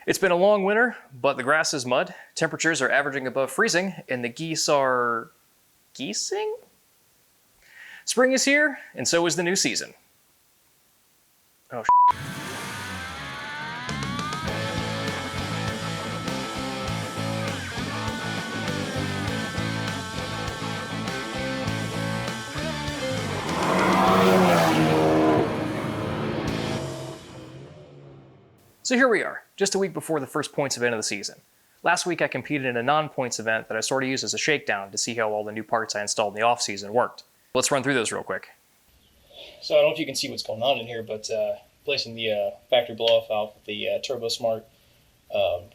It's been a long winter, but the grass is mud, temperatures are averaging above freezing, and the geese are... geesing? Spring is here, and so is the new season. Oh, So here we are, just a week before the first points event of the season. Last week I competed in a non-points event that I sort of used as a shakedown to see how all the new parts I installed in the off-season worked. Let's run through those real quick. So I don't know if you can see what's going on in here, but placing the factory blow-off valve with the Turbosmart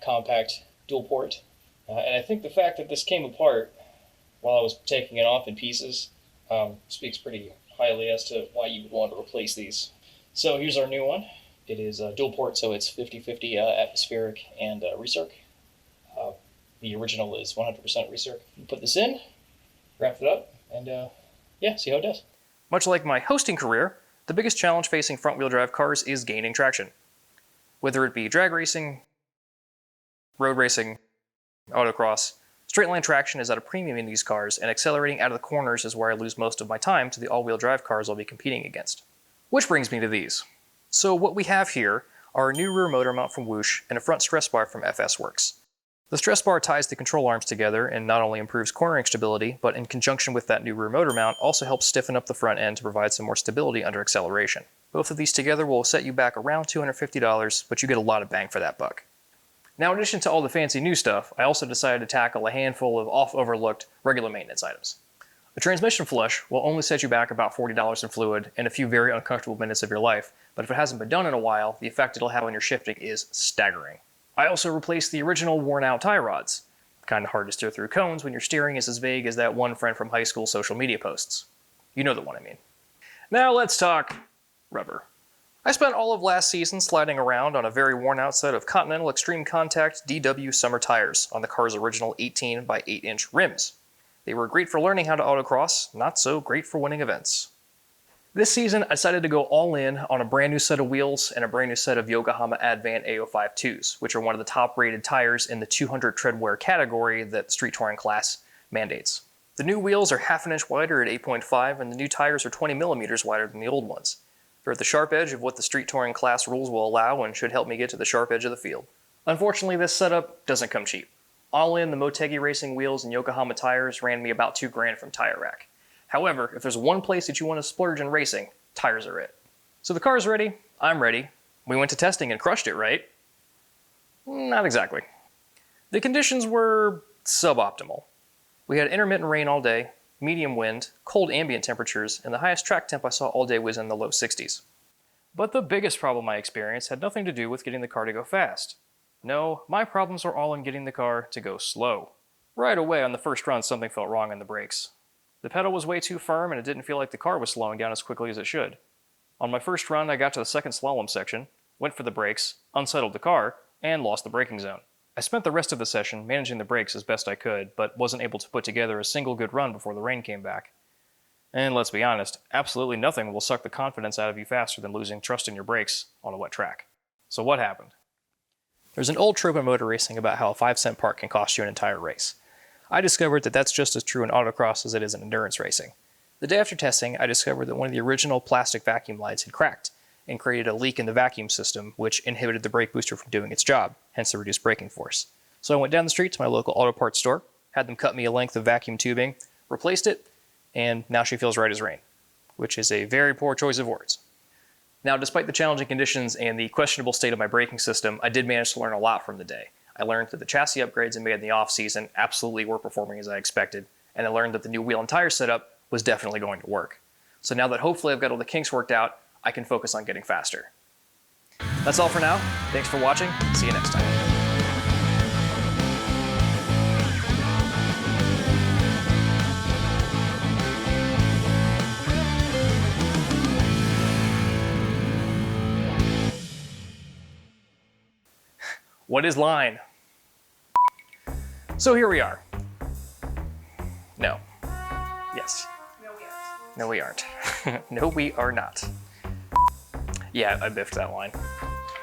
Kompact dual port. And I think the fact that this came apart while I was taking it off in pieces speaks pretty highly as to why you would want to replace these. So here's our new one. It is dual port, so it's 50-50 atmospheric and recirc. The original is 100% recirc. You put this in, wrap it up, and yeah, see how it does. Much like my hosting career, the biggest challenge facing front-wheel drive cars is gaining traction. Whether it be drag racing, road racing, autocross, straight line traction is at a premium in these cars, and accelerating out of the corners is where I lose most of my time to the all-wheel drive cars I'll be competing against. Which brings me to these. So what we have here are a new rear motor mount from Whoosh and a front stress bar from FS Werks. The stress bar ties the control arms together and not only improves cornering stability, but in conjunction with that new rear motor mount also helps stiffen up the front end to provide some more stability under acceleration. Both of these together will set you back around $250, but you get a lot of bang for that buck. Now, in addition to all the fancy new stuff, I also decided to tackle a handful of oft-overlooked regular maintenance items. A transmission flush will only set you back about $40 in fluid and a few very uncomfortable minutes of your life, but if it hasn't been done in a while, the effect it'll have on your shifting is staggering. I also replaced the original worn-out tie rods. Kind of hard to steer through cones when your steering is as vague as that one friend from high school social media posts. You know the one I mean. Now let's talk rubber. I spent all of last season sliding around on a very worn-out set of Continental Extreme Contact DW summer tires on the car's original 18 by 8-inch rims. They were great for learning how to autocross, not so great for winning events. This season, I decided to go all in on a brand new set of wheels and a brand new set of Yokohama Advant A052s, which are one of the top rated tires in the 200 tread wear category that street touring class mandates. The new wheels are half an inch wider at 8.5 and the new tires are 20 millimeters wider than the old ones. They're at the sharp edge of what the street touring class rules will allow and should help me get to the sharp edge of the field. Unfortunately, this setup doesn't come cheap. All in, the Motegi Racing wheels and Yokohama tires ran me about $2,000 from Tire Rack. However, if there's one place that you want to splurge in racing, tires are it. So the car's ready, I'm ready. We went to testing and crushed it, right? Not exactly. The conditions were suboptimal. We had intermittent rain all day, medium wind, cold ambient temperatures, and the highest track temp I saw all day was in the low 60s. But the biggest problem I experienced had nothing to do with getting the car to go fast. No, my problems were all in getting the car to go slow. Right away on the first run, something felt wrong in the brakes. The pedal was way too firm and it didn't feel like the car was slowing down as quickly as it should. On my first run, I got to the second slalom section, went for the brakes, unsettled the car, and lost the braking zone. I spent the rest of the session managing the brakes as best I could, but wasn't able to put together a single good run before the rain came back. And let's be honest, absolutely nothing will suck the confidence out of you faster than losing trust in your brakes on a wet track. So what happened? There's an old trope in motor racing about how a 5-cent part can cost you an entire race. I discovered that that's just as true in autocross as it is in endurance racing. The day after testing, I discovered that one of the original plastic vacuum lights had cracked and created a leak in the vacuum system, which inhibited the brake booster from doing its job, hence the reduced braking force. So I went down the street to my local auto parts store, had them cut me a length of vacuum tubing, replaced it, and now she feels right as rain, which is a very poor choice of words. Now, despite the challenging conditions and the questionable state of my braking system, I did manage to learn a lot from the day. I learned that the chassis upgrades I made in the off-season absolutely were performing as I expected, and I learned that the new wheel and tire setup was definitely going to work. So now that hopefully I've got all the kinks worked out, I can focus on getting faster. That's all for now. Thanks for watching. See you next time. What is line? So here we are. No. Yes. No, we aren't. No, we are not. Yeah, I biffed that line.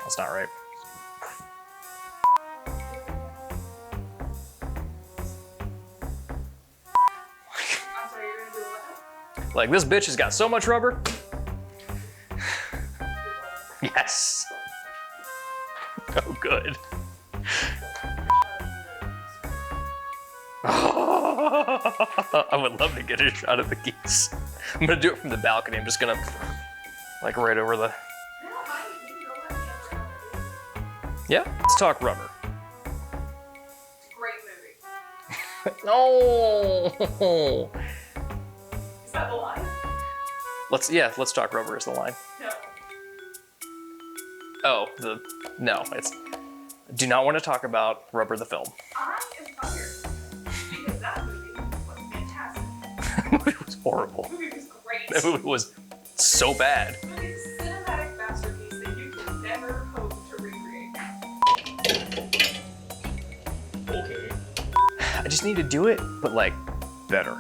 That's not right. Like, this bitch has got so much rubber. Yes. Oh, good. I would love to get a shot of the geese. I'm gonna do it from the balcony. I'm just gonna, like, right over the... Yeah, let's talk rubber. Great movie. No. Is that the line? Let's talk rubber is the line. No. Oh, no, it's, do not want to talk about Rubber the film. I am fired. Because that movie was fantastic. It was horrible. The movie was great. That movie was so bad. The movie is a cinematic masterpiece that you can never hope to recreate. Okay. I just need to do it, but like, better.